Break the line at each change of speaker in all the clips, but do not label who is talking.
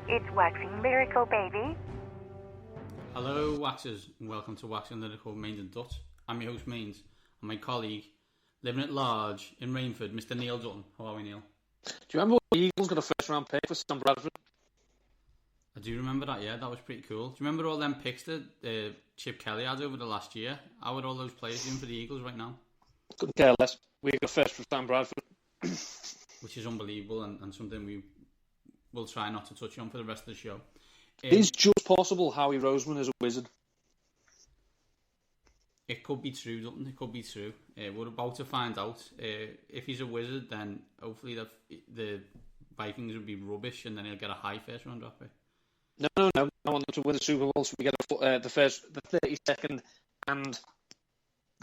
It's Waxing Lyrical, baby.
Hello, Waxers, and welcome to Waxing Lyrical, Mainz and Dutts. I'm your host, Mainz, and my colleague, living at large in Rainford, Mr. Neil Dutton. How are we, Neil?
Do you remember when the Eagles got a first-round pick for Sam Bradford?
I do remember that, yeah, that was pretty cool. Do you remember all them picks that Chip Kelly had over the last year? How are all those players doing for the Eagles right now?
Couldn't care less. We got first for Sam Bradford.
Which is unbelievable and something we will try not to touch on for the rest of the show.
Is just possible Howie Roseman is a wizard?
It could be true, Dutton. It could be true. We're about to find out. If he's a wizard, then hopefully the Vikings would be rubbish, and then he'll get a high first round draft pick.
No. I want them to win the Super Bowl, so we get the 32nd and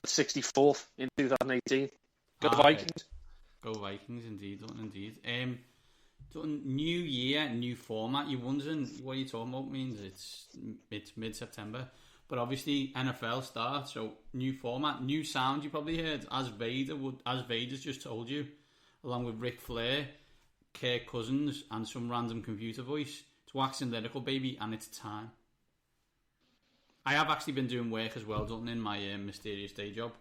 the 64th in 2018. Go Vikings.
Okay. Go Vikings, indeed, Dutton, indeed. Dutton, new year, new format. You're wondering what you're talking about means it's mid-September. But obviously NFL starts, so new format, new sound you probably heard, as Vader's just told you, along with Ric Flair, Kirk Cousins, and some random computer voice. It's Waxing Lyrical, baby, and it's time. I have actually been doing work as well, Dutton, in my mysterious day job.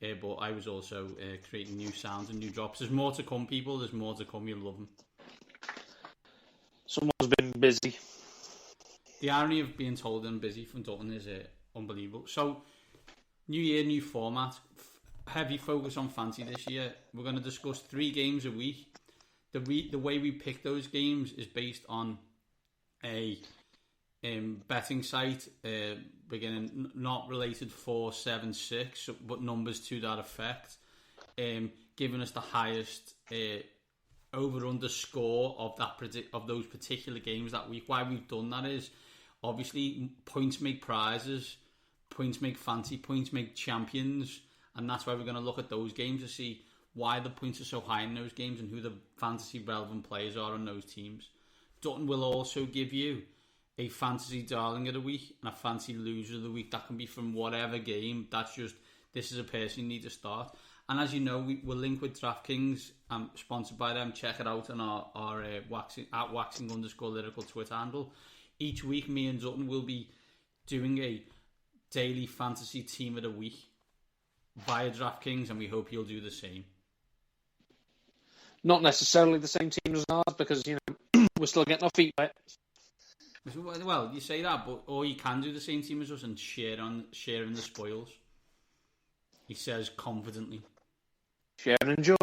But I was also creating new sounds and new drops. There's more to come, people. There's more to come. You'll love them.
Someone's been busy.
The irony of being told I'm busy from Dutton is unbelievable. So, new year, new format. Heavy focus on fantasy this year. We're going to discuss 3 games a week. The way we pick those games is based on a betting site beginning not related 476, but numbers to that effect, giving us the highest over/under score of those particular games that week. Why we've done that is obviously points make prizes, points make fancy, points make champions, and that's why we're going to look at those games to see why the points are so high in those games and who the fantasy relevant players are on those teams. Dutton will also give you a fantasy darling of the week and a fantasy loser of the week. That can be from whatever game. That's just, this is a person you need to start. And as you know, we're linked with DraftKings, sponsored by them. Check it out on our waxing_lyrical Twitter handle. Each week, me and Dutton will be doing a daily fantasy team of the week via DraftKings, and we hope you'll do the same.
Not necessarily the same team as ours, because, we're still getting our feet wet.
Well, you say that, but or you can do the same team as us and sharing the spoils. He says confidently.
Share and enjoy.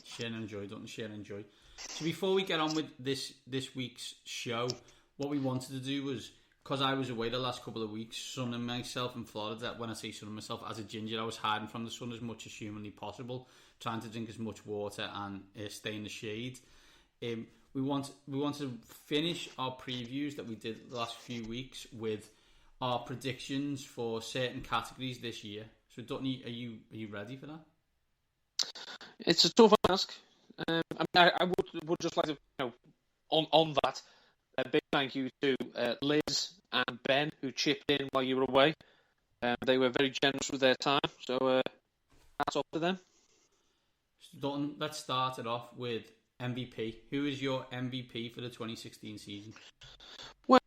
Share and enjoy, don't share and enjoy. So before we get on with this week's show, what we wanted to do was, because I was away the last couple of weeks, sunning myself in Florida. When I say sunning myself, as a ginger, I was hiding from the sun as much as humanly possible, trying to drink as much water and stay in the shade. We want to finish our previews that we did the last few weeks with our predictions for certain categories this year. So, Dutton, are you ready for that?
It's a tough ask. I would just like to, on that, a big thank you to Liz and Ben, who chipped in while you were away. They were very generous with their time, so hats off to them.
So, Dutton, let's start it off with MVP. Who is your MVP for the 2016 season?
Well,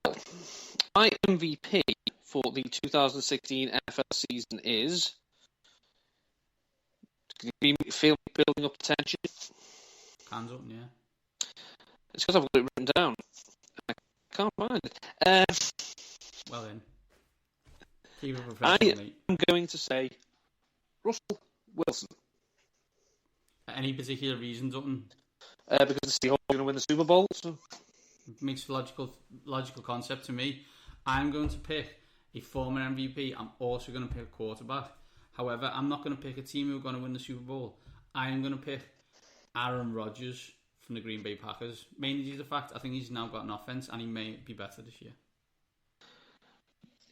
my MVP for the 2016 NFL season is... Do you feel building up the tension?
Hands up, yeah.
It's because I've got it written down. I can't find it.
Well then. Keep it professional, mate.
I'm going to say Russell Wilson.
Any particular reason, Dutton?
Because the Seahawks are going to win the Super Bowl. So.
It makes logical concept to me. I'm going to pick a former MVP. I'm also going to pick a quarterback. However, I'm not going to pick a team who are going to win the Super Bowl. I am going to pick Aaron Rodgers from the Green Bay Packers. Mainly due to the fact I think he's now got an offense and he may be better this year.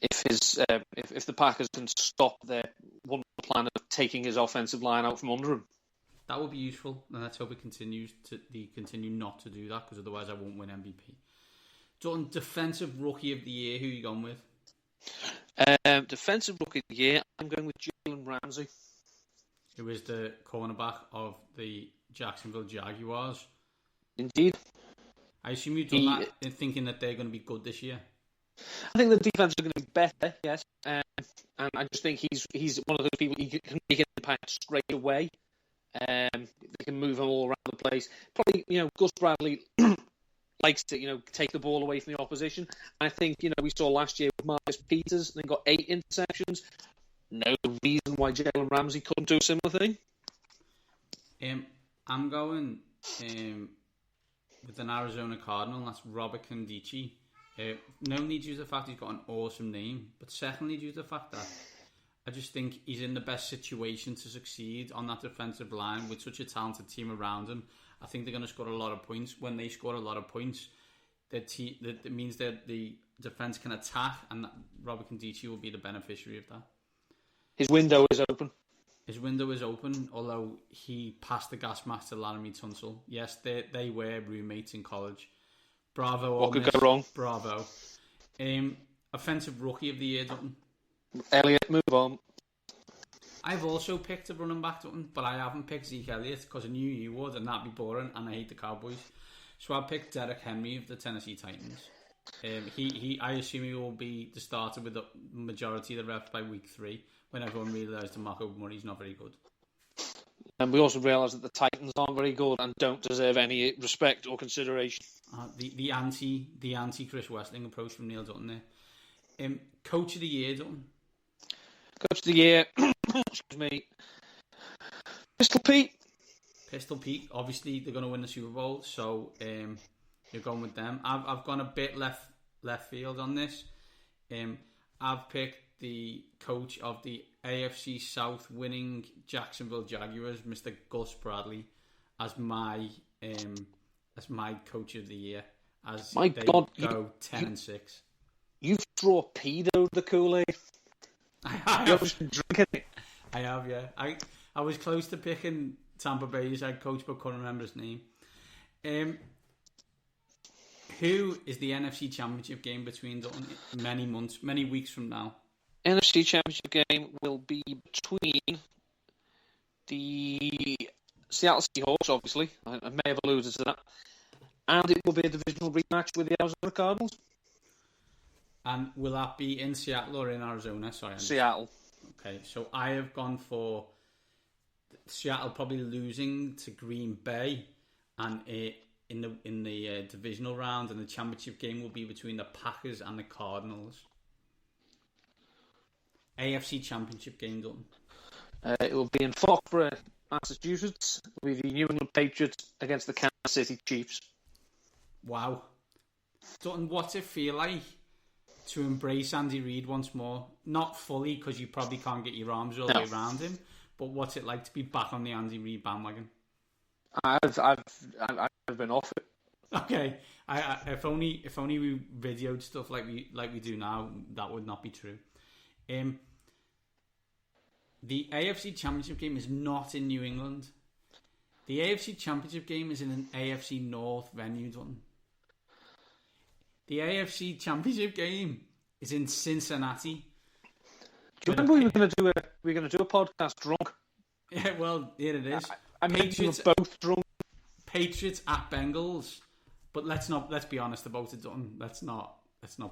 If the Packers can stop their wonderful plan of taking his offensive line out from under him,
that would be useful. And let's hope it continue not to do that, because otherwise I won't win MVP. Dutton, Defensive Rookie of the Year. Who are you going with?
Defensive Rookie of the Year. I'm going with Jalen Ramsey,
who is the cornerback of the Jacksonville Jaguars.
Indeed.
I assume you've done that in thinking that they're going to be good this year.
I think the defense is going to be better, yes, and I just think he's one of those people who can make an impact straight away. They can move him all around the place. Probably, Gus Bradley likes to, take the ball away from the opposition. I think, we saw last year with Marcus Peters, and they got 8 interceptions. No reason why Jalen Ramsey couldn't do a similar thing.
I'm going with an Arizona Cardinal, and that's Robert Condici. Not only due to the fact he's got an awesome name, but secondly due to the fact that I just think he's in the best situation to succeed on that defensive line with such a talented team around him. I think they're going to score a lot of points. When they score a lot of points, that means that the defense can attack, and Robert Condici will be the beneficiary of that.
His window is open.
His window is open, although he passed the gas mask to Laramie Tunsil. Yes, they were roommates in college. Bravo.
What could go wrong?
Bravo. Offensive Rookie of the Year, Dutton.
Elliott, move on.
I've also picked a running back, Dutton, but I haven't picked Zeke Elliott because I knew you would, and that'd be boring, and I hate the Cowboys. So I picked Derrick Henry of the Tennessee Titans. I assume he will be the starter with the majority of the reps by week 3, when everyone realised that Marco Murray's not very good.
And we also realised that the Titans aren't very good and don't deserve any respect or consideration.
The anti Chris Wessling approach from Neil Dutton there. Coach of the Year, Dutton.
Coach of the Year, excuse me, Pistol Pete.
Pistol Pete. Obviously, they're going to win the Super Bowl, so you're going with them. I've gone a bit left field on this. I've picked the coach of the AFC South winning Jacksonville Jaguars, Mr. Gus Bradley, as my coach of the year. As
my God,
go 10-6.
You've drawn pedo the Kool-Aid. You've just been drinking it.
I have, yeah. I was close to picking Tampa Bay's head coach, but couldn't remember his name. Who is the NFC Championship game between many weeks from now?
NFC Championship game will be between the Seattle Seahawks, obviously. I may have alluded to that. And it will be a divisional rematch with the Arizona Cardinals.
And will that be in Seattle or in Arizona? Sorry,
Seattle.
Okay, so I have gone for Seattle probably losing to Green Bay, and in the divisional round, and the championship game will be between the Packers and the Cardinals. AFC Championship game, done.
It will be in Foxborough, Massachusetts. It will be the New England Patriots against the Kansas City Chiefs.
Wow. Dutton, what's it feel like to embrace Andy Reid once more? Not fully, because you probably can't get your arms all the way around him, but what's it like to be back on the Andy Reid bandwagon?
I've been off it.
Okay, if only we videoed stuff like we do now, that would not be true. The AFC Championship game is not in New England. The AFC Championship game is in an AFC North venue, done. The AFC Championship game is in Cincinnati.
Do you remember we were going to do a podcast drunk?
Yeah, well, here it is.
I mean, we were both drunk.
Patriots at Bengals, but let's be honest about it, done. Let's not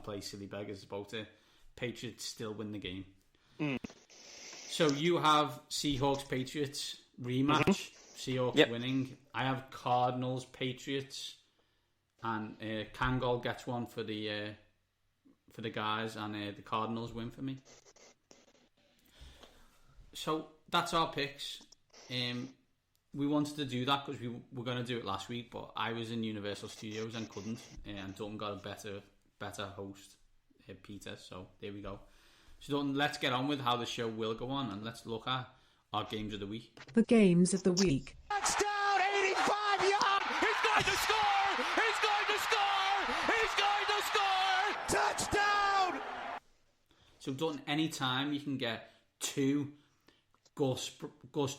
play silly beggars about it. Patriots still win the game.
Mm.
So you have Seahawks Patriots rematch. Mm-hmm. Seahawks winning. I have Cardinals Patriots, and Kangol gets one for the guys, and the Cardinals win for me. So that's our picks. We wanted to do that because we were going to do it last week, but I was in Universal Studios and couldn't, and Dalton got a better host, Peter. So there we go. So Dalton, let's get on with how the show will go on, and let's look at our games of the week.
The games of the week.
Touchdown, 85 yards. He's going to score. He's going to score. He's going to score. Touchdown.
So Dalton, anytime you can get two Gus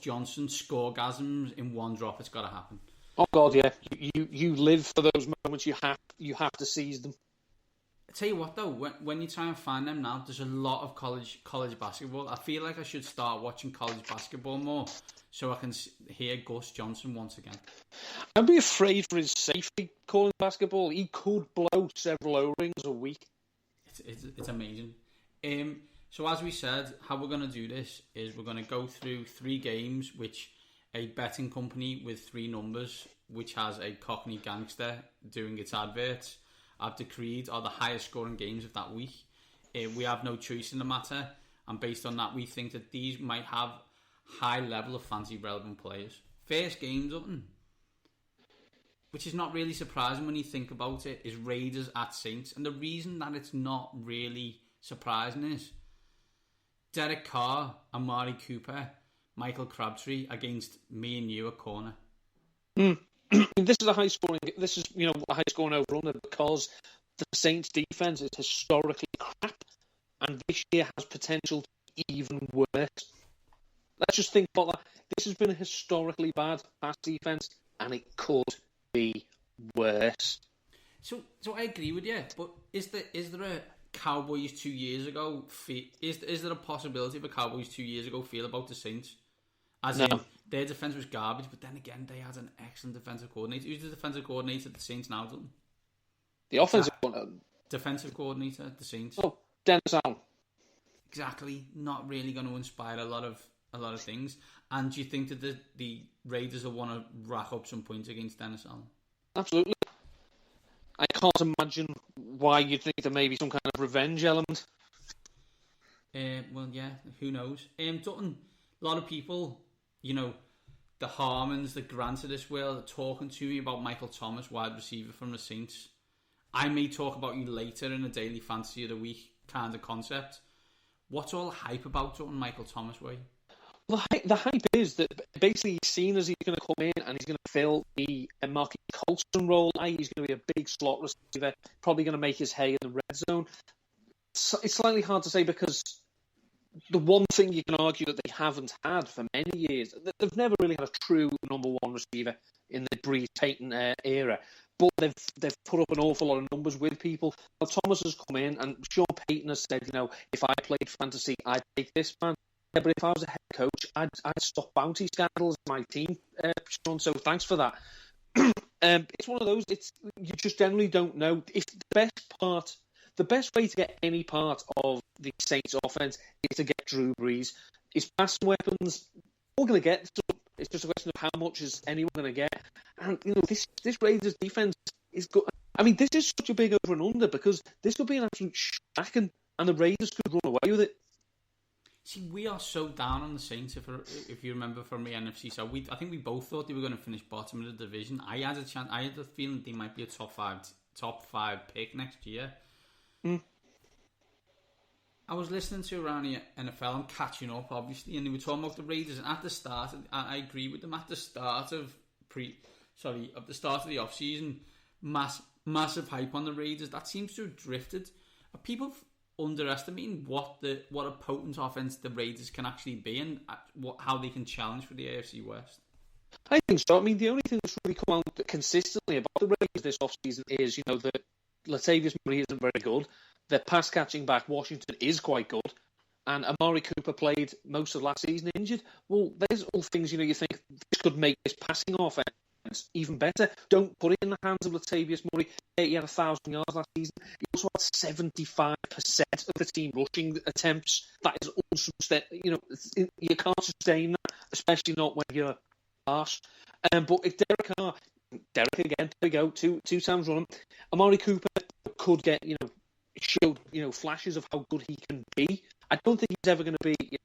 Johnson scoregasms in one drop, it's got to happen.
Oh God, yeah! You live for those moments. You have to seize them.
tell you what though, when you try and find them now, there's a lot of college basketball. I feel like I should start watching college basketball more so I can hear Gus Johnson once again.
I'd be afraid for his safety calling basketball. He could blow several O-rings a week.
It's amazing. So as we said, how we're going to do this is we're going to go through 3 games which a betting company with 3 numbers, which has a Cockney gangster doing its adverts, have decreed are the highest scoring games of that week. We have no choice in the matter, and based on that we think that these might have high level of fancy relevant players. First game, Dutton, which is not really surprising when you think about it, is Raiders at Saints. And the reason that it's not really surprising is Derek Carr, Amari Cooper, Michael Crabtree against me and you at corner.
This is a high scoring over under because the Saints defense is historically crap, and this year has potential to be even worse. Let's just think about that. This has been a historically bad pass defense, and it could be worse.
So I agree with you, but is there a Cowboys 2 years ago? Is there a possibility of a Cowboys 2 years ago feel about the Saints? As in, their defence was garbage, but then again, they had an excellent defensive coordinator. Who's the defensive coordinator at the Saints now, Dutton?
The offensive coordinator?
Defensive coordinator at the Saints.
Oh, Dennis Allen.
Exactly. Not really going to inspire a lot of things. And do you think that the Raiders will want to rack up some points against Dennis Allen?
Absolutely. I can't imagine why you'd think there may be some kind of revenge element.
Well, yeah, who knows? Dutton, a lot of people, the Harmons, the Grants of this world, are talking to me about Michael Thomas, wide receiver from the Saints. I may talk about you later in a daily fantasy of the week kind of concept. What's all the hype about Dutton, Michael Thomas way?
The hype is that basically he's seen as he's going to come in and he's going to fill the Marky Colston role. He's going to be a big slot receiver, probably going to make his hay in the red zone. It's slightly hard to say because the one thing you can argue that they haven't had for many years, they've never really had a true number one receiver in the Breeze Payton era. But they've put up an awful lot of numbers with people. Now, Thomas has come in and Sean Payton has said, if I played fantasy, I'd take this man. Yeah, but if I was a head coach, I'd stop bounty scandals in my team, Sean. So thanks for that. It's one of those. You just generally don't know if the best way to get any part of the Saints offense is to get Drew Brees. His passing weapons, we're going to get. It's just a question of how much is anyone going to get. And this Raiders defense is good. I mean, this is such a big over and under because this could be an absolute shacking, and the Raiders could run away with it.
See, we are so down on the Saints. If you remember from the NFC, so I think we both thought they were going to finish bottom of the division. I had a feeling they might be a top five pick next year. I was listening to around the NFL and catching up, obviously, and they were talking about the Raiders. And at the start, I agree with them. At the start of the off season, massive hype on the Raiders. That seems to have drifted. Are people underestimating what a potent offense the Raiders can actually be and how they can challenge for the AFC West?
I think so. I mean, the only thing that's really come out consistently about the Raiders this offseason is, that Latavius Murray isn't very good. Their pass catching back, Washington, is quite good. And Amari Cooper played most of last season injured. Well, there's all things, you think this could make this passing offense even better. Don't put it in the hands of Latavius Murray. He had 1,000 yards last season. He also had 75% of the team rushing attempts. That is unsustainable. You can't sustain that, especially not when you're harsh. But if Derek again, there we go, two times running. Amari Cooper could get, show, flashes of how good he can be. I don't think he's ever going to be,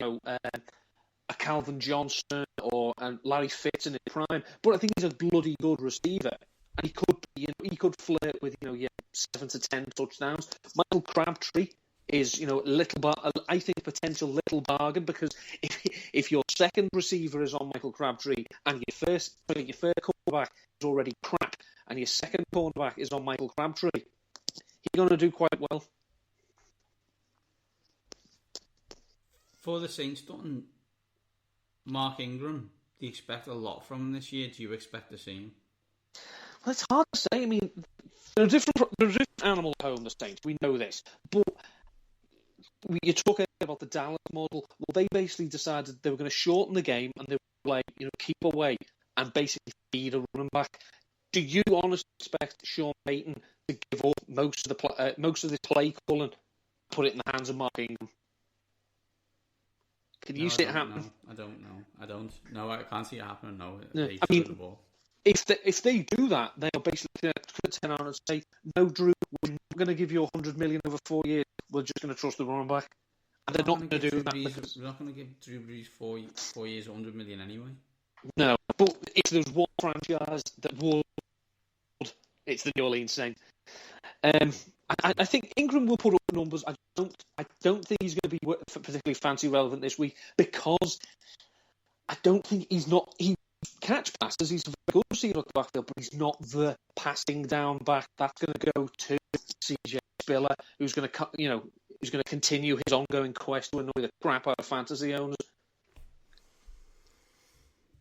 a Calvin Johnson or Larry Fitz in his prime, but I think he's a bloody good receiver, and he could be, he could flirt with 7 to 10 touchdowns. Michael Crabtree is I think a potential little bargain, because if your second receiver is on Michael Crabtree and your first cornerback is already crap and your second cornerback is on Michael Crabtree, he's going to do quite well.
For the Saints, Dutton, Mark Ingram, do you expect a lot from him this year? Do you expect the same?
Well, it's hard to say. I mean, They're a different animal at home, the Saints. We know this. But you're talking about the Dallas model. Well, they basically decided they were going to shorten the game and they were like, keep away and basically feed a running back. Do you honestly expect Sean Payton to give up most of this play calling and put it in the hands of Mark Ingram? Can you see it happen?
I don't know. No, I can't see it happening. No,
I mean, the ball. If they do that, they'll basically turn around and say, "No, Drew, we're not going to give you $100 million over 4 years. We're just going to trust the running back." And they're not going to do that because
we're not going to give Drew Brees 4 years, $100 million anyway.
No, but if there's one franchise that would, it's the New Orleans Saints. I think Ingram will put up numbers. I don't think he's going to be particularly fancy relevant this week because I don't think he catch passes. He's a very good receiver at the backfield, but he's not the passing down back. That's going to go to CJ Spiller, who's going to continue his ongoing quest to annoy the crap out of fantasy owners.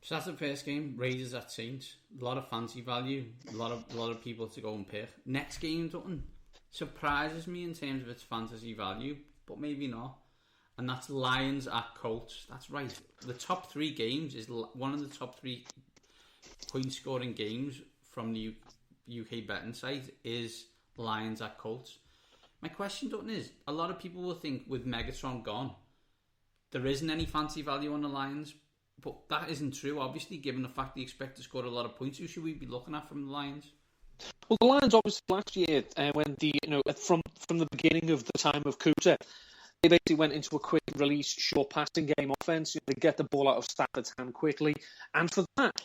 So that's the first game. Raiders at Saints. A lot of fancy value. A lot of people to go and pick. Next game, Dutton, surprises me in terms of its fantasy value, but maybe not. And that's Lions at Colts. That's right. The top 3 games is one of the top 3 point scoring games from the UK betting site is Lions at Colts. My question, Dutton, is a lot of people will think with Megatron gone, there isn't any fancy value on the Lions. But that isn't true, obviously, given the fact they expect to score a lot of points. Who should we be looking at from the Lions?
Well, the Lions, obviously, last year, when from the beginning of the time of Kuta, they basically went into a quick release, short passing game offense. They get the ball out of Stafford's hand quickly. And for that,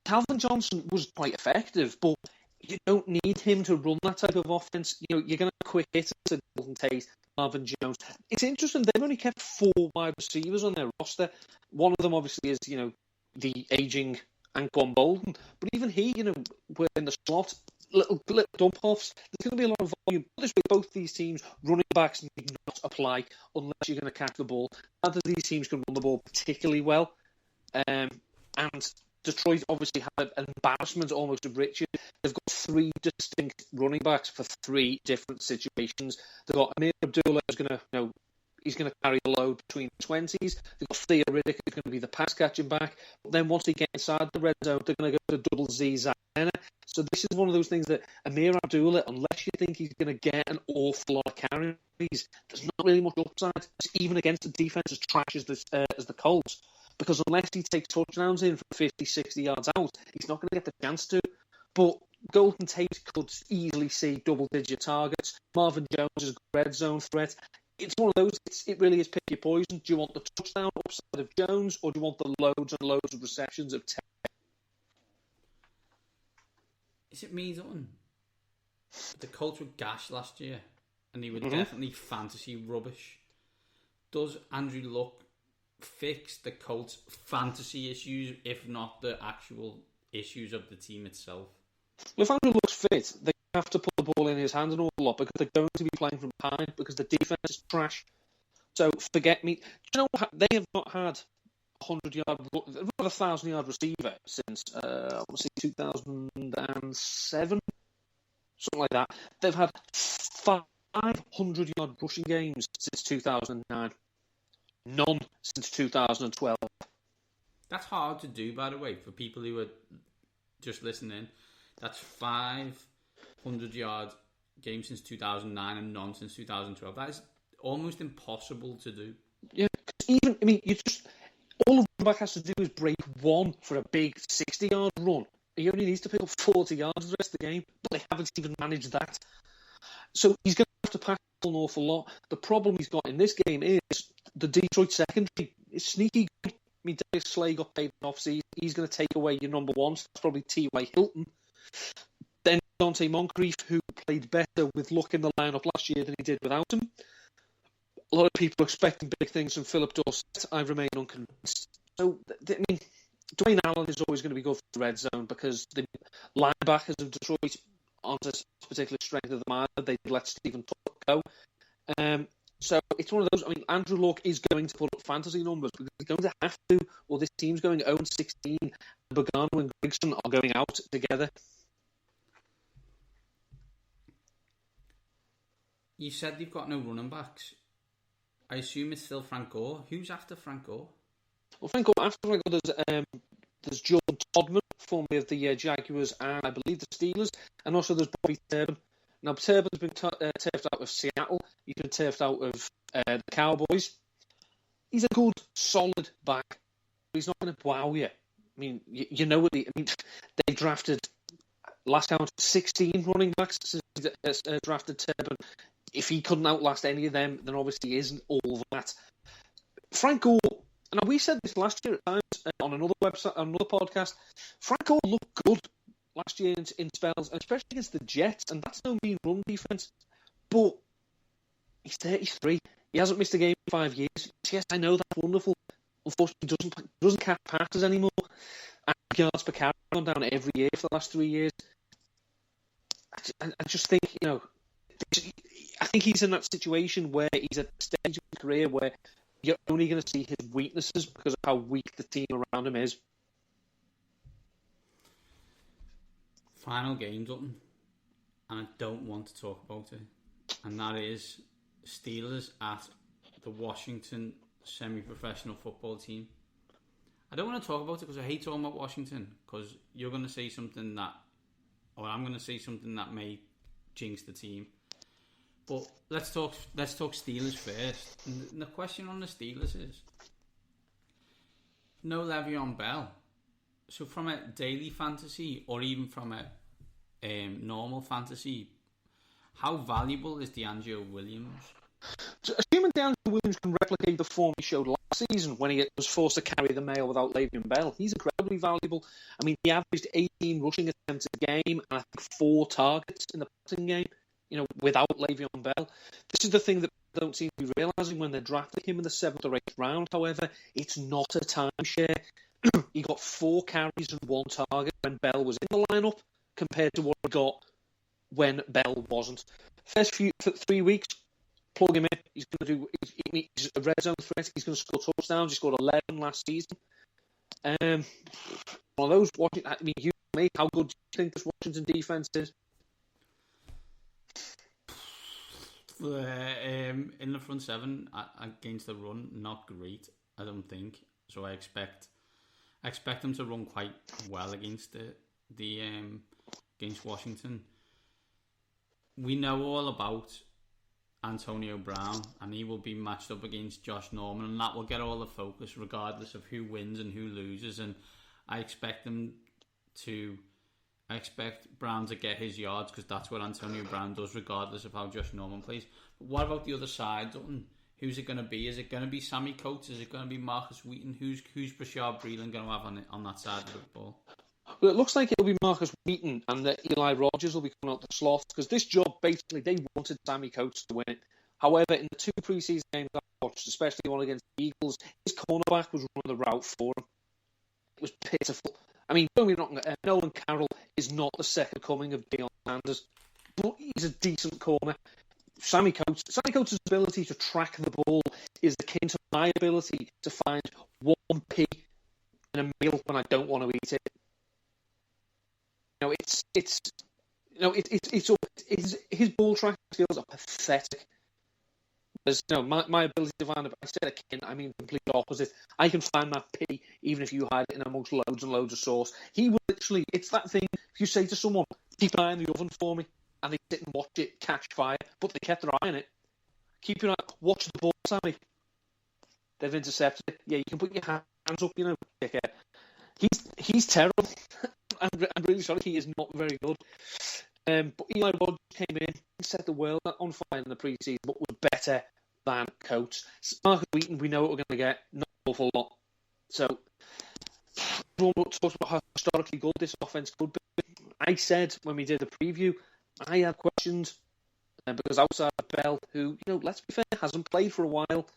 Calvin Johnson was quite effective, but you don't need him to run that type of offense. You're going to quick hit to Golden Tate, Marvin Jones. It's interesting, they've only kept 4 wide receivers on their roster. One of them, obviously, is, the aging Anquan Bolden. But even he, we're in the slot, little dump-offs. There's going to be a lot of volume. This way, both these teams, running backs need not apply unless you're going to catch the ball. Neither of these teams can run the ball particularly well. And Detroit obviously had an embarrassment almost of riches. They've got 3 distinct running backs for 3 different situations. They've got Amir Abdullah, who's going to, he's going to carry the load between the 20s. They've got Theo Riddick, who's going to be the pass catching back. But then once they get inside the red zone, they're going to go to double Z Zach Banner. So this is one of those things that Amir Abdullah, unless you think he's going to get an awful lot of carries, there's not really much upside, even against a defense as trash as the Colts. Because unless he takes touchdowns in from 50, 60 yards out, he's not going to get the chance to. But Golden Tate could easily see double-digit targets. Marvin Jones is a red zone threat. It's one of those, it really is pick your poison. Do you want the touchdown upside of Jones, or do you want the loads and loads of receptions of Tate?
Is it me, Dutton? The Colts were gash last year, and they were definitely fantasy rubbish. Does Andrew Luck fix the Colts' fantasy issues, if not the actual issues of the team itself?
Well, if Andrew looks fit, they have to put the ball in his hands an awful lot because they're going to be playing from behind because the defense is trash. So forget me. Do you know what? They have not had 1,000-yard receiver since I want to say 2007, something like that. They've had 500-yard rushing games since 2009. None since 2012.
That's hard to do, by the way, for people who are just listening. That's 500-yard games since 2009 and none since 2012. That is almost impossible to do.
Yeah, all a running back has to do is break one for a big 60-yard run. He only needs to pick up 40 yards the rest of the game, but they haven't even managed that. So he's going to have to pass an awful lot. The problem he's got in this game is the Detroit secondary is sneaky good. I mean, Darius Slay got paid off, so he's going to take away your number one. So that's probably T.Y. Hilton. Then Dante Moncrief, who played better with Luck in the lineup last year than he did without him. A lot of people are expecting big things from Philip Dorsett. I remain unconvinced. So, Dwayne Allen is always going to be good for the red zone because the linebackers of Detroit aren't a particular strength of the mind. They let Stephen Tuck go. So it's one of those. Andrew Luck is going to put up fantasy numbers because he's going to have to, or this team's going 0-16. Bogano and Grigson are going out together.
You said they've got no running backs. I assume it's still Frank Gore. Who's after Frank Gore?
Well, after Frank Gore, there's Jordan Todman, formerly of the Jaguars and I believe the Steelers, and also there's Bobby Turbin. Now, Turbin's been turfed out of Seattle. He's been turfed out of the Cowboys. He's a good, solid back, but he's not going to wow you. I mean, you know what? They drafted, last count, 16 running backs since drafted Turbin. If he couldn't outlast any of them, then obviously he isn't all that. Frank Gore, and we said this last year at times on another website, on another podcast. Frank Gore looked good last year in spells, and especially against the Jets, and that's no mean run defense. But he's 33. He hasn't missed a game in 5 years. Yes, I know that's wonderful. Unfortunately, he doesn't catch passes anymore. And yards per carry gone down every year for the last 3 years. I just think, I think he's in that situation where he's at a stage of his career where you're only going to see his weaknesses because of how weak the team around him is.
Final game, Dutton, and I don't want to talk about it, and that is Steelers at the Washington semi-professional football team. I don't want to talk about it because I hate talking about Washington, because you're going to say something that, or I'm going to say something that may jinx the team. But let's talk Steelers first. And the question on the Steelers is, no Le'Veon Bell. So from a daily fantasy, or even from a normal fantasy, how valuable is DeAngelo Williams?
So assuming DeAngelo Williams can replicate the form he showed last season when he was forced to carry the mail without Le'Veon Bell, he's incredibly valuable. I mean, he averaged 18 rushing attempts a game and I think 4 targets in the passing game, without Le'Veon Bell. This is the thing that people don't seem to be realising when they're drafting him in the 7th or 8th round. However, it's not a timeshare. He got 4 carries and 1 target when Bell was in the lineup compared to what he got when Bell wasn't. First 3 weeks, plug him in. He's a red zone threat. He's going to score touchdowns. He scored 11 last season. One of those. You me. How good do you think this Washington defense is?
In the front 7 against the run, not great. I don't think so. I expect them to run quite well against against Washington. We know all about Antonio Brown, and he will be matched up against Josh Norman, and that will get all the focus regardless of who wins and who loses. And I expect Brown to get his yards because that's what Antonio Brown does regardless of how Josh Norman plays. But what about the other side, Dutton? Who's it going to be? Is it going to be Sammy Coates? Is it going to be Marcus Wheaton? Who's Brashard Breeland going to have on that side of the ball?
Well, it looks like it'll be Marcus Wheaton and that Eli Rogers will be coming out the slot because this job, basically, they wanted Sammy Coates to win it. However, in the 2 preseason games I watched, especially one against the Eagles, his cornerback was running the route for him. It was pitiful. I mean, don't be wrong, Nolan Carroll is not the second coming of Deion Sanders, but he's a decent corner. Sammy Coates' ability to track the ball is akin to my ability to find 1p in a meal when I don't want to eat it. His ball tracking skills are pathetic. There's, my ability to find, I said akin, I mean the complete opposite. I can find that P even if you hide it in amongst loads and loads of sauce. He would literally, it's that thing, if you say to someone, keep an eye on the oven for me, and they sit and watch it catch fire, but they kept their eye on it. Keep your eye, watch the ball, Sammy. They've intercepted it. Yeah, you can put your hands up, dickhead. He's terrible. I'm really sorry, he is not very good. But Eli Rogers came in and set the world on fire in the pre-season, but was better than Coates. Marcus Wheaton, we know what we're going to get, not an awful lot. So, everyone talks about how historically good this offense could be. I said when we did the preview, I had questions because outside of Bell, who, let's be fair, hasn't played for a while.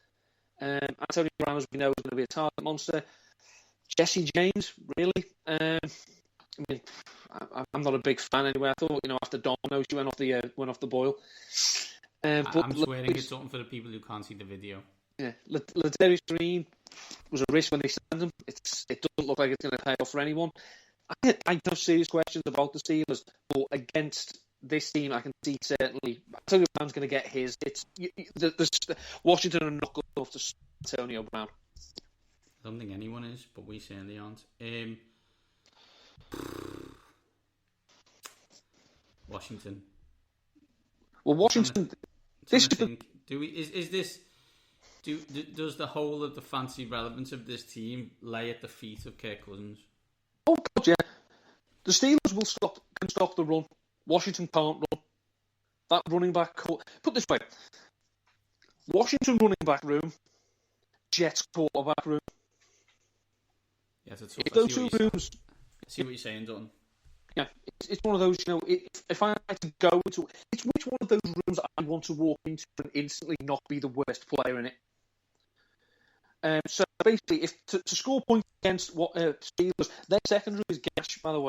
Antonio Brown, as we know, is going to be a target monster. Jesse James, really? I'm not a big fan anyway. I thought, after Domino, she went off the boil. But
I'm swearing it's something for the people who can't see the video.
Yeah, Ladarius Green was a risk when they signed him. It doesn't look like it's going to pay off for anyone. I have serious questions about the Steelers, but against this team, I can see certainly. Antonio Brown's going to get his. Washington are not good enough to stop Antonio Brown.
I don't think anyone is, but we certainly aren't. Washington.
Well, Washington. Does
the whole of the fancy relevance of this team lay at the feet of Kirk Cousins?
Oh God, yeah. The Steelers can stop the run. Washington can't run. That running back. Put this way: Washington running back room, Jets quarterback room.
Yeah, it's
if those two rooms.
I see what you're saying, Dutton.
Yeah, it's one of those, if I had to go to... It's which one of those rooms I want to walk into and instantly not be the worst player in it. So basically, if to score points against Steelers, their secondary is gash, by the way,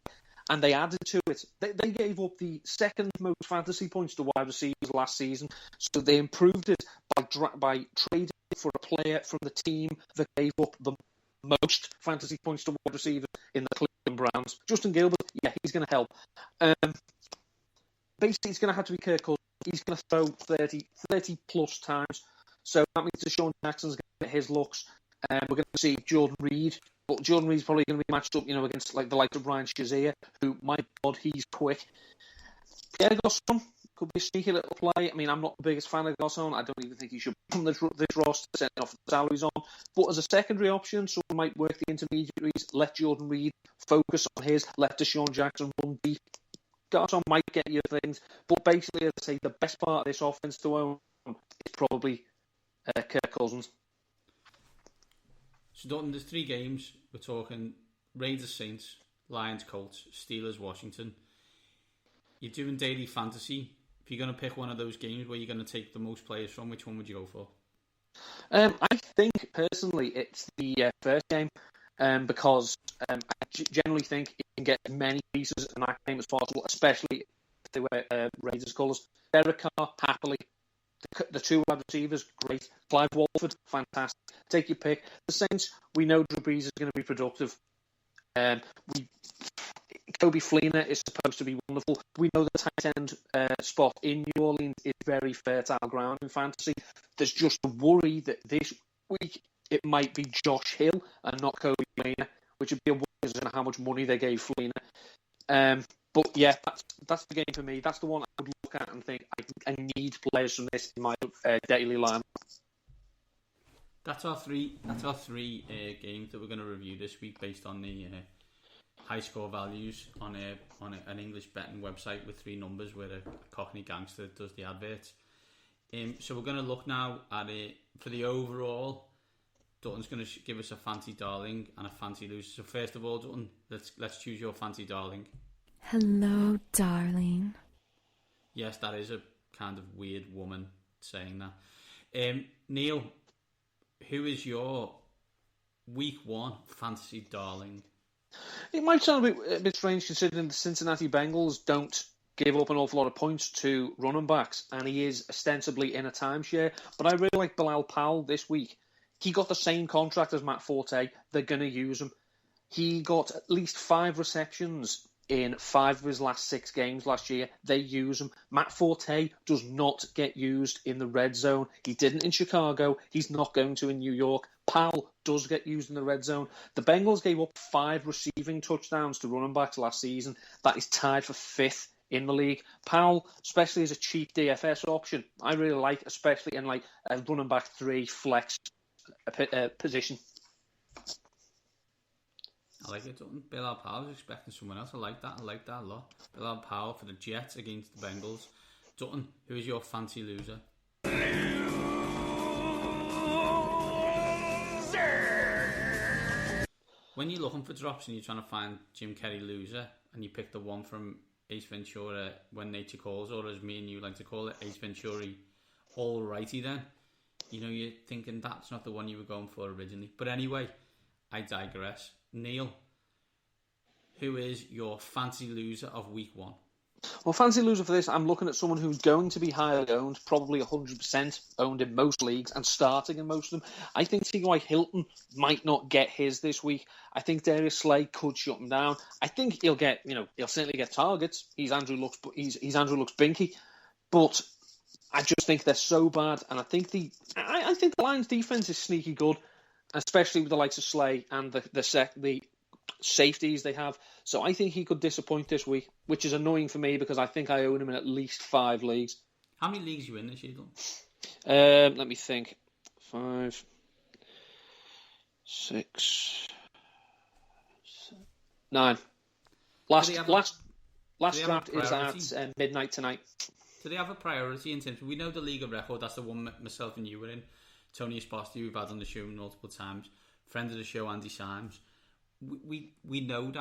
and they added to it. They gave up the second most fantasy points to wide receivers last season, so they improved it by trading for a player from the team that gave up the most fantasy points to wide receivers in the Cleveland Browns. Justin Gilbert, yeah, he's going to help. Basically, it's going to have to be Kirk Cousins. He's going to throw 30 plus times. So that means Deshaun Jackson's going to get his looks. We're going to see Jordan Reed. But Jordan Reed's probably going to be matched up, against like the likes of Ryan Shazier, who, my God, he's quick. Pierre Garçon could be a sneaky little play. I mean, I'm not the biggest fan of Garçon. I don't even think he should be on this roster, setting off the salaries on. But as a secondary option, someone might work the intermediaries, let Jordan Reed focus on his, let Deshaun Jackson run deep. Garçon might get you things, but basically, as I say, the best part of this offense to own is probably Kirk Cousins.
So, Dalton, there's 3 games. We're talking Raiders, Saints, Lions, Colts, Steelers, Washington. You're doing daily fantasy. If you're going to pick one of those games where you're going to take the most players from, which one would you go for?
I think, personally, it's the first game, because I generally think you can get as many pieces in that game as possible, especially if they wear Raiders colours. Derek Carr, happily. The 2 wide receivers, great. Clive Walford, fantastic. Take your pick. The Saints, we know Drew Brees is going to be productive. Kobe Fleener is supposed to be wonderful. We know the tight end spot in New Orleans is very fertile ground in fantasy. There's just a worry that this week it might be Josh Hill and not Kobe Fleener, which would be a worry because of how much money they gave Fleener. But yeah, that's the game for me. That's the one I would look at and think I need players from this in my daily line.
That's our three games that we're going to review this week based on the high score values on an English betting website with 3 numbers where a Cockney gangster does the adverts. So we're going to look now at it for the overall. Dutton's going to give us a fancy darling and a fancy loser. So first of all, Dutton, let's choose your fancy darling.
Hello, darling.
Yes, that is a kind of weird woman saying that. Neil, who is your week 1 fantasy darling?
It might sound a bit strange considering the Cincinnati Bengals don't give up an awful lot of points to running backs, and he is ostensibly in a timeshare. But I really like Bilal Powell this week. He got the same contract as Matt Forte. They're going to use him. He got at least 5 receptions in 5 of his last 6 games last year. They use him. Matt Forte does not get used in the red zone. He didn't in Chicago. He's not going to in New York. Powell does get used in the red zone. The Bengals gave up 5 receiving touchdowns to running backs last season. That is tied for 5th in the league. Powell, especially as a cheap DFS option, I really like, especially in like a running back 3 flex position.
I like it. Bilal Powell was expecting someone else. I like that a lot. Bilal Powell for the Jets against the Bengals. Dutton, who is your fancy loser? When you're looking for drops and you're trying to find Jim Carrey loser, and you pick the one from Ace Ventura, When Nature Calls, or as me and you like to call it, Ace Ventura, alrighty then. You're thinking that's not the one you were going for originally. But anyway, I digress. Neil, who is your fancy loser of week 1?
Well, fancy loser for this, I'm looking at someone who's going to be highly owned, probably 100% owned in most leagues and starting in most of them. I think T.Y. Hilton might not get his this week. I think Darius Slay could shut him down. I think he'll get, he'll certainly get targets. He's Andrew Luck's binky, but I just think they're so bad, and I think the Lions' defense is sneaky good, especially with the likes of Slay and the safeties they have. So I think he could disappoint this week, which is annoying for me because I think I own him in at least 5 leagues.
How many leagues are you in this year, Dylan?
Let me think. 5, 6, 7, 9. Last draft is at midnight tonight.
Do they have a priority in terms of, we know the league of record, that's the one myself and you were in, Tony Spotty, we've had on the show multiple times, friend of the show, Andy Symes. We know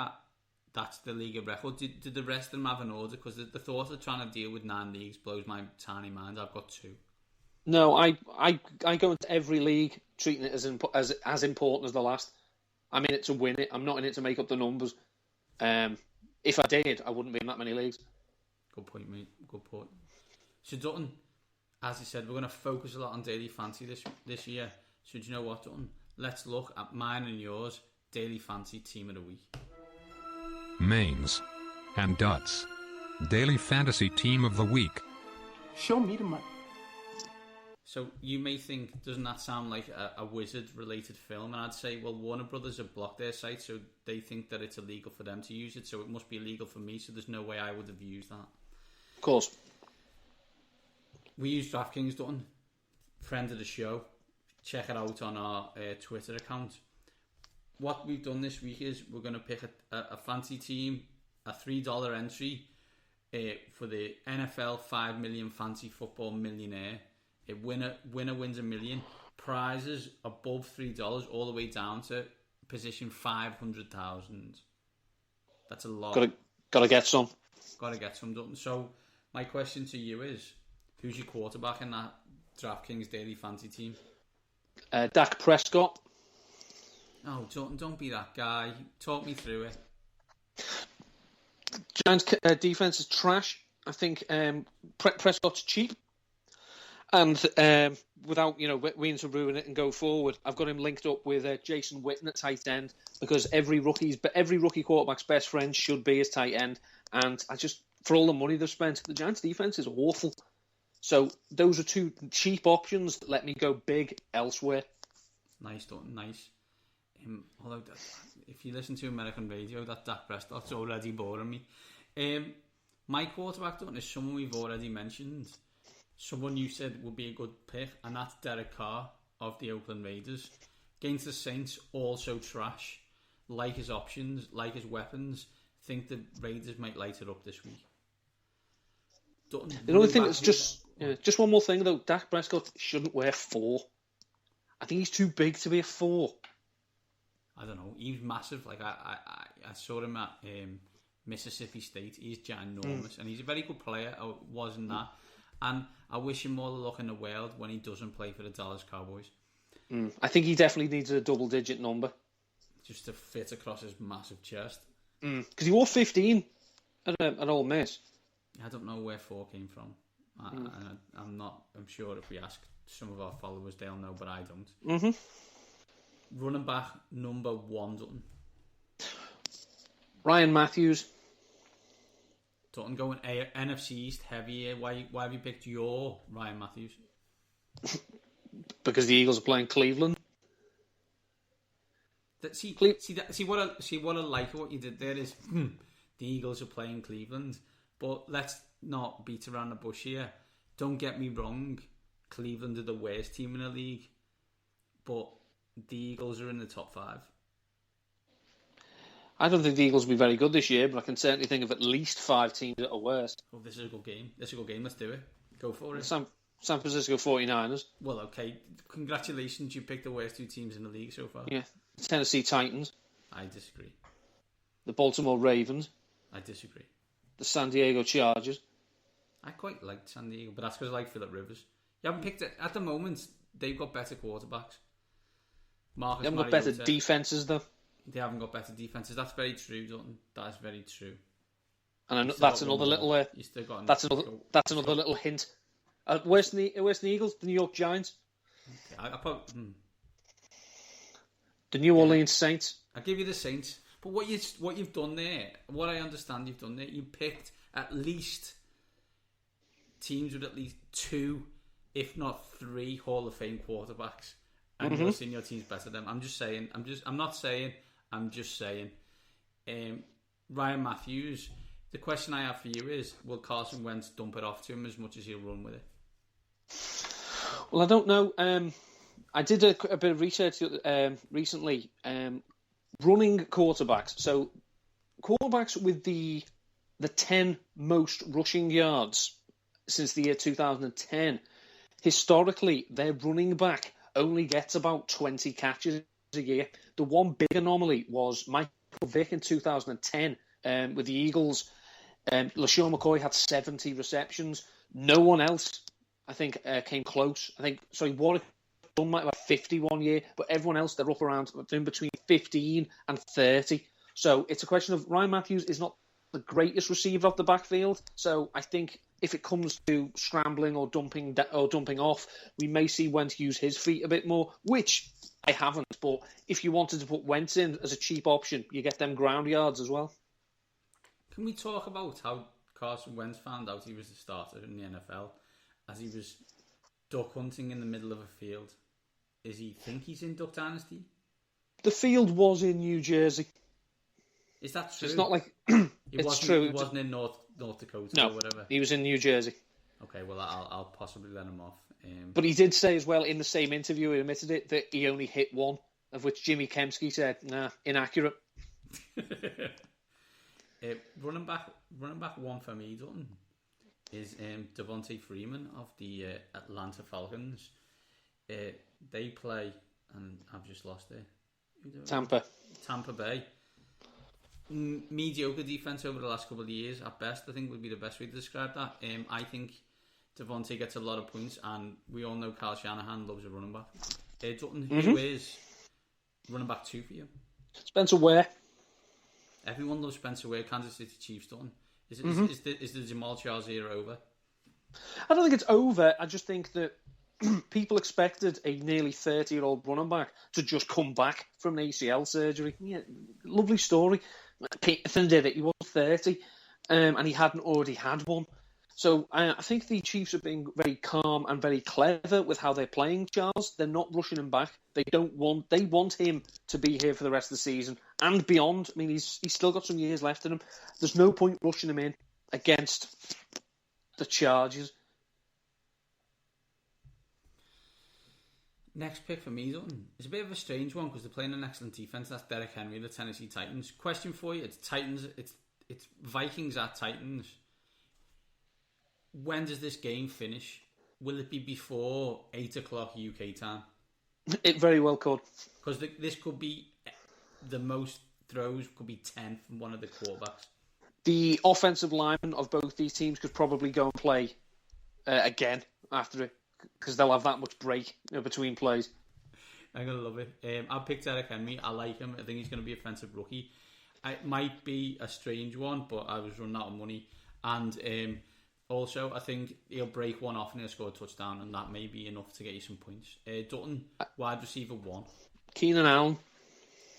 that's the league of record. Did the rest of them have an order? Because the thought of trying to deal with 9 leagues blows my tiny mind. I've got 2.
No, I go into every league treating it as important as the last. I'm in it to win it. I'm not in it to make up the numbers. If I did, I wouldn't be in that many leagues.
Good point, mate. Good point. So Dutton, as I said, we're going to focus a lot on daily fantasy this year. So do you know what, Dutton? Let's look at mine and yours daily fantasy team of the week.
Mainz and Dutts daily fantasy team of the week.
Show me the money.
So you may think, doesn't that sound like a wizard-related film? And I'd say, well, Warner Brothers have blocked their site, so they think that it's illegal for them to use it, so it must be illegal for me, so there's no way I would have used that.
Of course.
We use DraftKings, Dutton. Friend of the show. Check it out on our Twitter account. What we've done this week is we're going to pick a fantasy team, a $3 entry for the NFL 5 million fantasy football millionaire. A winner wins $1 million. Prizes above $3 all the way down to position 500,000. That's a lot.
Gotta get some.
Gotta get some done. So my question to you is, who's your quarterback in that DraftKings daily fantasy team?
Dak Prescott.
Oh, don't be that guy. Talk me through it.
Giants' defense is trash. I think Prescott's cheap. And without waiting to ruin it and go forward, I've got him linked up with Jason Witten at tight end because every rookie quarterback's best friend should be his tight end. And for all the money they've spent, the Giants' defense is awful. So those are 2 cheap options that let me go big elsewhere.
Nice, Dalton, nice. Although if you listen to American radio, that Dak Prescott's already boring me. My quarterback, Dalton, is someone we've already mentioned. Someone you said would be a good pick, and that's Derek Carr of the Oakland Raiders. Against the Saints, also trash. Like his options, like his weapons. Think the Raiders might light it up this week.
The only thing that's just one more thing though. Dak Prescott shouldn't wear 4. I think he's too big to be a 4.
I don't know. He's massive. Like I saw him at Mississippi State. He's ginormous, and he's a very good player. I wasn't that, and I wish him all the luck in the world when he doesn't play for the Dallas Cowboys.
I think he definitely needs a double-digit number
just to fit across his massive chest.
Because he wore 15 at Ole Miss.
I don't know where 4 came from. I'm sure if we ask some of our followers, they'll know, but I don't.
Mm-hmm.
Running back number 1, Dutton.
Ryan Matthews.
Dutton going NFC East heavy here. Why have you picked your Ryan Matthews?
Because the Eagles are playing Cleveland.
See what I like what you did there is the Eagles are playing Cleveland, but let's not beat around the bush here. Don't get me wrong, Cleveland are the worst team in the league, but the Eagles are in the top 5.
I don't think the Eagles will be very good this year, but I can certainly think of at least 5 teams that are worse.
Well, this is a good game. Let's do it. Go for it.
San Francisco 49ers.
Well, okay. Congratulations. You picked the worst 2 teams in the league so far.
Yeah. Tennessee Titans.
I disagree.
The Baltimore Ravens.
I disagree.
The San Diego Chargers.
I quite liked San Diego, but that's because I like Phillip Rivers. You haven't picked it. At the moment, they've got better quarterbacks.
They haven't got better defences, though.
They haven't got better defences. That's very true, Dalton. That is very true.
And
You still
that's
got
another
one
little.
more. You still got
That's another little hint. Where's the Eagles? The New York Giants.
Okay,
The New Orleans Saints.
I'll give you the Saints. But what you've done there, what I understand you've done there, you picked at least teams with at least 2, if not 3, Hall of Fame quarterbacks, and you're saying your team's better than them. I'm just saying. Ryan Matthews. The question I have for you is: will Carson Wentz dump it off to him as much as he'll run with it?
Well, I don't know. I did a bit of research recently. Running quarterbacks. So quarterbacks with the 10 most rushing yards since the year 2010. Historically, their running back only gets about 20 catches a year. The one big anomaly was Michael Vick in 2010 with the Eagles. LaShawn McCoy had 70 receptions. No one else, I think, came close. Warwick Dunn might have 50 one year, but everyone else, they're up around in between 15 and 30. So it's a question of Ryan Matthews is not the greatest receiver off the backfield. So I think if it comes to scrambling or dumping off, we may see Wentz use his feet a bit more, which I haven't. But if you wanted to put Wentz in as a cheap option, you get them ground yards as well.
Can we talk about how Carson Wentz found out he was the starter in the NFL as he was duck hunting in the middle of a field? Is he think he's in Duck Dynasty?
The field was in New Jersey.
Is that true?
It's not like it's true.
He wasn't in North Dakota or whatever.
He was in New Jersey.
Okay, well I'll possibly let him off.
But he did say as well in the same interview, he admitted it, that he only hit one, of which Jimmy Kempski said, "Nah, inaccurate."
Running back one for me, Dutton, is Devontae Freeman of the Atlanta Falcons. They play, and I've just lost it. Tampa Bay. Mediocre defense over the last couple of years, at best, I think would be the best way to describe that. I think Devontae gets a lot of points, and we all know Kyle Shanahan loves a running back. Dutton, who is running back 2 for you?
Spencer Ware.
Everyone loves Spencer Ware. Kansas City Chiefs, Dutton. Is the Jamal Charles era over?
I don't think it's over. I just think that people expected a nearly 30-year-old running back to just come back from an ACL surgery. Yeah, lovely story. Peterson did it. He was 30, and he hadn't already had one. So I think the Chiefs are being very calm and very clever with how they're playing Charles. They're not rushing him back. They want him to be here for the rest of the season and beyond. I mean, he's still got some years left in him. There's no point rushing him in against the Chargers.
Next pick for me, Dutton, is a bit of a strange one because they're playing an excellent defense. That's Derrick Henry, the Tennessee Titans. Question for you: It's Titans. It's Vikings at Titans. When does this game finish? Will it be before 8 o'clock UK time?
It very well could.
Because this could be the most throws, could be 10 from one of the quarterbacks.
The offensive linemen of both these teams could probably go and play again after it, because they'll have that much break between plays.
I'm going to love it. I picked Derrick Henry. I like him. I think he's going to be a offensive rookie. It might be a strange one, but I was running out of money. And also, I think he'll break one off and he'll score a touchdown, and that may be enough to get you some points. Dutton, wide receiver 1.
Keenan Allen.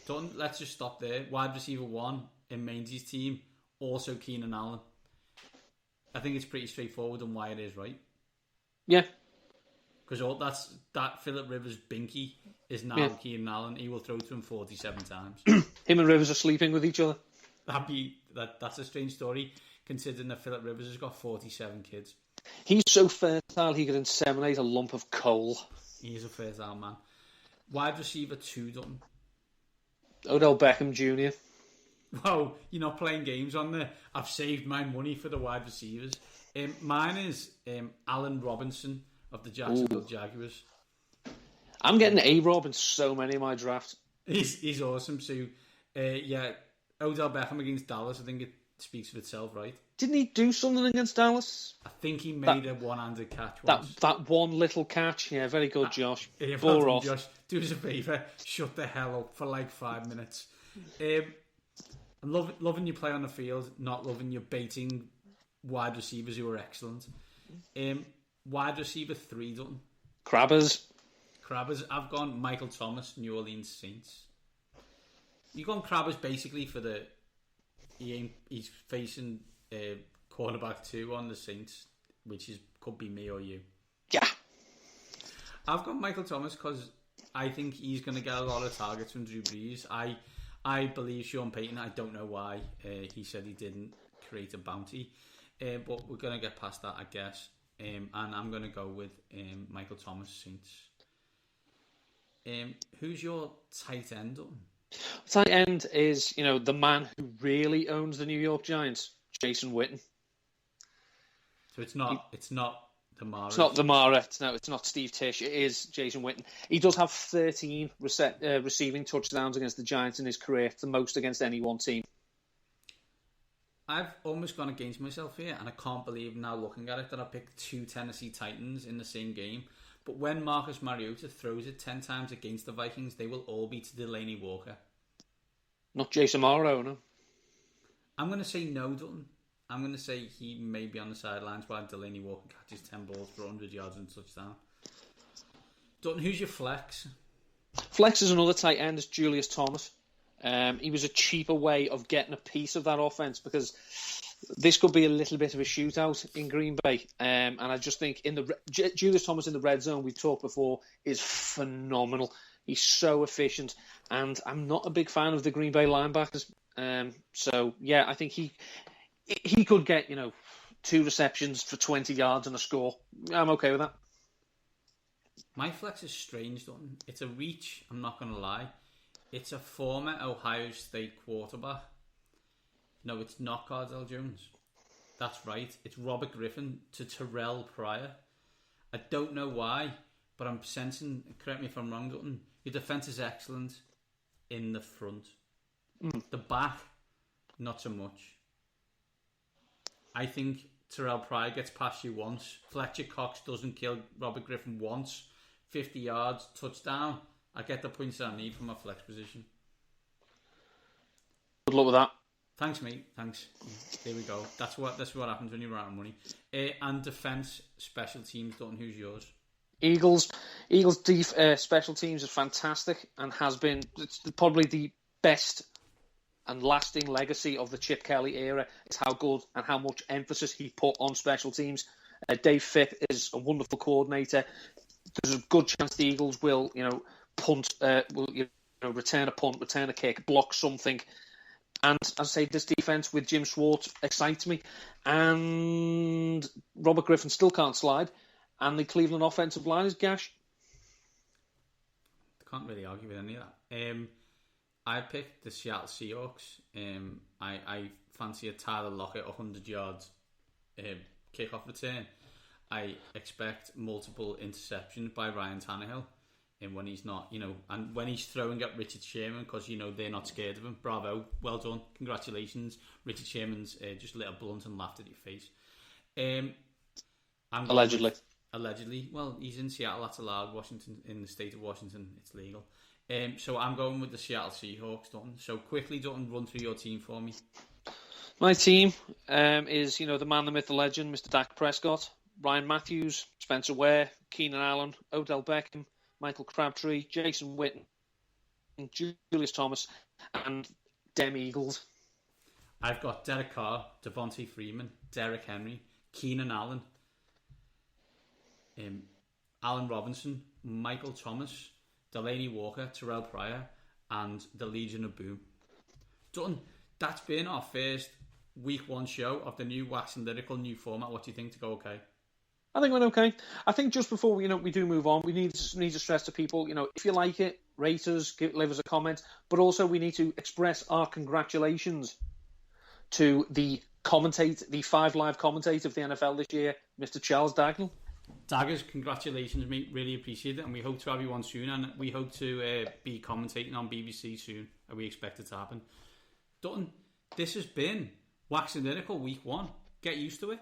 Dutton, let's just stop there. Wide receiver 1 in Mainz's team, also Keenan Allen. I think it's pretty straightforward on why it is, right?
Yeah.
Because that Phillip Rivers binky is now Keenan Allen. He will throw to him 47 times.
Him and Rivers are sleeping with each other.
That's a strange story, considering that Phillip Rivers has got 47 kids.
He's so fertile he could inseminate a lump of coal.
He is a fertile man. Wide receiver 2, Dutton.
Odell Beckham Jr.
Whoa, you're not playing games on there. I've saved my money for the wide receivers. Mine is Allen Robinson of the Jacksonville Jaguars.
I'm getting A-Rob in so many of my drafts.
He's awesome. So, Odell Beckham against Dallas, I think it speaks for itself, right?
Didn't he do something against Dallas?
I think he made a one-handed catch once.
That one little catch. Yeah, very good, Josh.
Bore off. Josh, do us a favour. Shut the hell up for like 5 minutes. I'm I'm loving your play on the field, not loving your baiting wide receivers who are excellent. Wide receiver 3, Dutton.
Crabbers.
I've gone Michael Thomas, New Orleans Saints. You've gone Crabbers basically for the... He's facing cornerback 2 on the Saints, which could be me or you.
Yeah.
I've got Michael Thomas because I think he's going to get a lot of targets from Drew Brees. I believe Sean Payton. I don't know why. He said he didn't create a bounty. But we're going to get past that, I guess. And I'm going to go with Michael Thomas, Saints. Who's your tight end on?
Tight end is, the man who really owns the New York Giants, Jason Witten.
So it's not Damara.
It's not Damara. No, it's not Steve Tisch. It is Jason Witten. He does have 13 receiving touchdowns against the Giants in his career. It's the most against any one team.
I've almost gone against myself here, and I can't believe now looking at it that I picked 2 Tennessee Titans in the same game. But when Marcus Mariota throws it 10 times against the Vikings, they will all be to Delaney Walker.
Not Jason Morrow, no.
I'm going to say no, Dutton. I'm going to say he may be on the sidelines while Delaney Walker catches 10 balls for 100 yards and touchdown. Dutton, who's your flex?
Flex is another tight end. It's Julius Thomas. He was a cheaper way of getting a piece of that offense because this could be a little bit of a shootout in Green Bay. And I just think Julius Thomas in the red zone, we've talked before, is phenomenal. He's so efficient. And I'm not a big fan of the Green Bay linebackers. So, yeah, I think he could get, 2 receptions for 20 yards and a score. I'm okay with that.
My flex is strange, Dutton. It's a reach, I'm not going to lie. It's a former Ohio State quarterback. No, it's not Cardell Jones. That's right. It's Robert Griffin to Terrell Pryor. I don't know why, but I'm sensing, correct me if I'm wrong, Dutton, your defence is excellent in the front. The back, not so much. I think Terrell Pryor gets past you once. Fletcher Cox doesn't kill Robert Griffin once. 50 yards, touchdown. I get the points that I need from my flex position.
Good luck with that.
Thanks, mate. Thanks. There we go. That's what happens when you run out of money. And defence, special teams, Dutton, who's yours?
Eagles special teams is fantastic and has been probably the best and lasting legacy of the Chip Kelly era. Is how good and how much emphasis he put on special teams. Dave Fipp is a wonderful coordinator. There's a good chance the Eagles will, punt, return a punt, return a kick, block something. And as I say, this defence with Jim Schwartz excites me. And Robert Griffin still can't slide. And the Cleveland offensive line is gash.
Can't really argue with any of that. I picked the Seattle Seahawks. I fancy a Tyler Lockett 100 yards kickoff return. I expect multiple interceptions by Ryan Tannehill. And when he's not, and when he's throwing at Richard Sherman, because, they're not scared of him. Bravo. Well done. Congratulations. Richard Sherman's just lit a blunt and laughed at your face. Allegedly. Well, he's in Seattle. That's allowed. Washington, in the state of Washington, it's legal. So I'm going with the Seattle Seahawks, Dutton. So quickly, Dutton, run through your team for me.
My team is, the man, the myth, the legend, Mr. Dak Prescott, Ryan Matthews, Spencer Ware, Keenan Allen, Odell Beckham, Michael Crabtree, Jason Witten, Julius Thomas, and Dem Eagles.
I've got Derek Carr, Devontae Freeman, Derek Henry, Keenan Allen, Allen Robinson, Michael Thomas, Delaney Walker, Terrell Pryor, and the Legion of Boom. Dutton, that's been our first week 1 show of the new Wax and Lyrical new format. What do you think? To go okay?
I think we're okay. I think just before we do move on, we need to stress to people, if you like it, rate us, leave us a comment, but also we need to express our congratulations to the 5 live commentator of the NFL this year, Mr. Charles Dagnall.
Daggers, congratulations, mate. Really appreciate it, and we hope to have you on soon, and we hope to be commentating on BBC soon, and we expect it to happen. Dutton, this has been Wax and Lyrical Week 1. Get used to it.